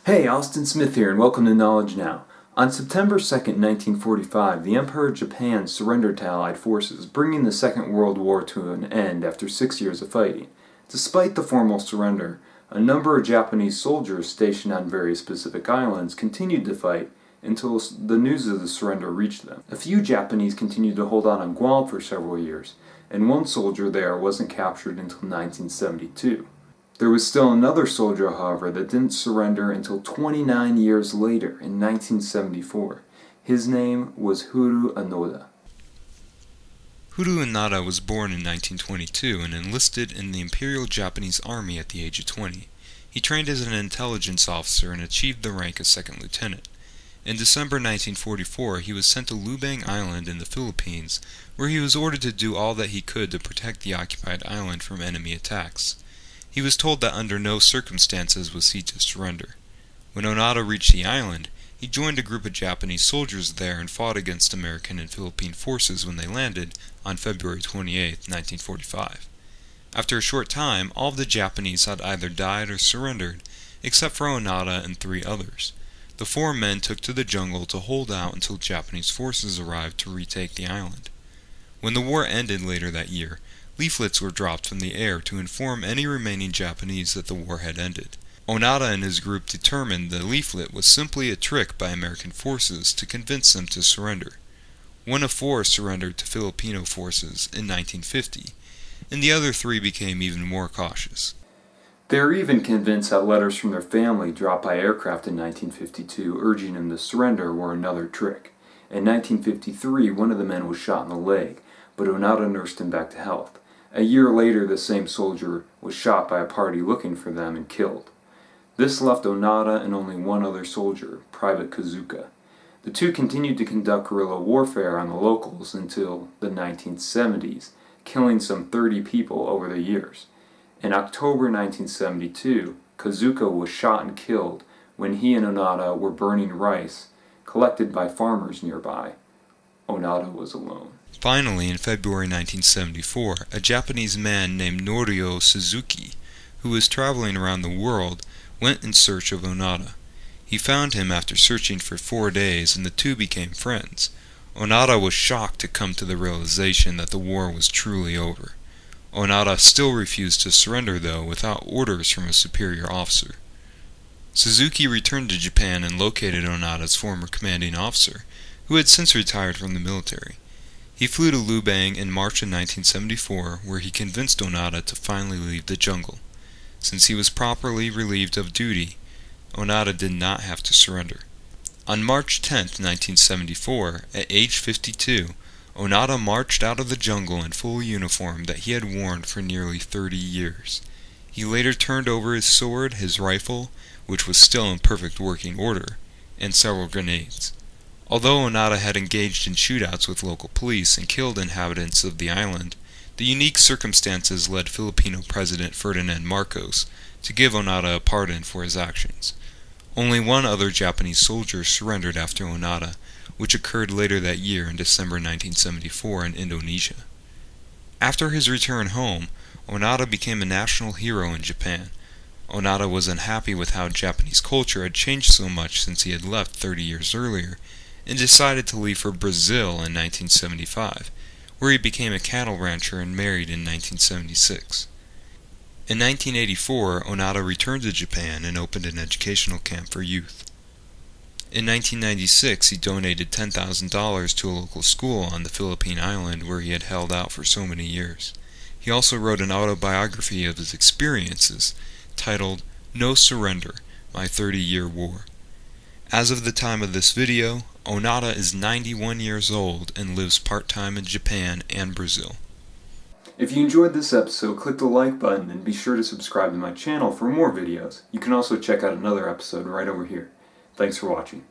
Hey, Austin Smith here, and welcome to Knowledge Now. On September 2nd, 1945, the Emperor of Japan surrendered to Allied forces, bringing the Second World War to an end after 6 years of fighting. Despite the formal surrender, a number of Japanese soldiers stationed on various Pacific islands continued to fight until the news of the surrender reached them. A few Japanese continued to hold on Guam for several years, and one soldier there wasn't captured until 1972. There was still another soldier, however, that didn't surrender until 29 years later, in 1974. His name was Huru Onoda. Huru Onoda was born in 1922 and enlisted in the Imperial Japanese Army at the age of 20. He trained as an intelligence officer and achieved the rank of second lieutenant. In December 1944, he was sent to Lubang Island in the Philippines, where he was ordered to do all that he could to protect the occupied island from enemy attacks. He was told that under no circumstances was he to surrender. When Onoda reached the island, he joined a group of Japanese soldiers there and fought against American and Philippine forces when they landed on February 28, 1945. After a short time, all of the Japanese had either died or surrendered, except for Onoda and 3 others. The 4 men took to the jungle to hold out until Japanese forces arrived to retake the island. When the war ended later that year, leaflets were dropped from the air to inform any remaining Japanese that the war had ended. Onoda and his group determined the leaflet was simply a trick by American forces to convince them to surrender. 1 of 4 surrendered to Filipino forces in 1950, and the other 3 became even more cautious. They were even convinced that letters from their family dropped by aircraft in 1952 urging them to surrender were another trick. In 1953, one of the men was shot in the leg, but Onoda nursed him back to health. A year later, the same soldier was shot by a party looking for them and killed. This left Onoda and only 1 other soldier, Private Kazuka. The 2 continued to conduct guerrilla warfare on the locals until the 1970s, killing some 30 people over the years. In October 1972, Kazuka was shot and killed when he and Onoda were burning rice collected by farmers nearby. Onoda was alone. Finally, in February 1974, a Japanese man named Norio Suzuki, who was traveling around the world, went in search of Onoda. He found him after searching for 4 days, and the 2 became friends. Onoda was shocked to come to the realization that the war was truly over. Onoda still refused to surrender, though, without orders from a superior officer. Suzuki returned to Japan and located Onoda's former commanding officer, who had since retired from the military. He flew to Lubang in March of 1974, where he convinced Onoda to finally leave the jungle. Since he was properly relieved of duty, Onoda did not have to surrender. On March 10, 1974, at age 52, Onoda marched out of the jungle in full uniform that he had worn for nearly 30 years. He later turned over his sword, his rifle, which was still in perfect working order, and several grenades. Although Onoda had engaged in shootouts with local police and killed inhabitants of the island, the unique circumstances led Filipino President Ferdinand Marcos to give Onoda a pardon for his actions. Only 1 other Japanese soldier surrendered after Onoda, which occurred later that year in December 1974 in Indonesia. After his return home, Onoda became a national hero in Japan. Onoda was unhappy with how Japanese culture had changed so much since he had left 30 years earlier, and decided to leave for Brazil in 1975, where he became a cattle rancher and married in 1976. In 1984, Onoda returned to Japan and opened an educational camp for youth. In 1996, he donated $10,000 to a local school on the Philippine island where he had held out for so many years. He also wrote an autobiography of his experiences, titled No Surrender, My 30-Year War. As of the time of this video, Onoda is 91 years old and lives part-time in Japan and Brazil. If you enjoyed this episode, click the like button and be sure to subscribe to my channel for more videos. You can also check out another episode right over here. Thanks for watching.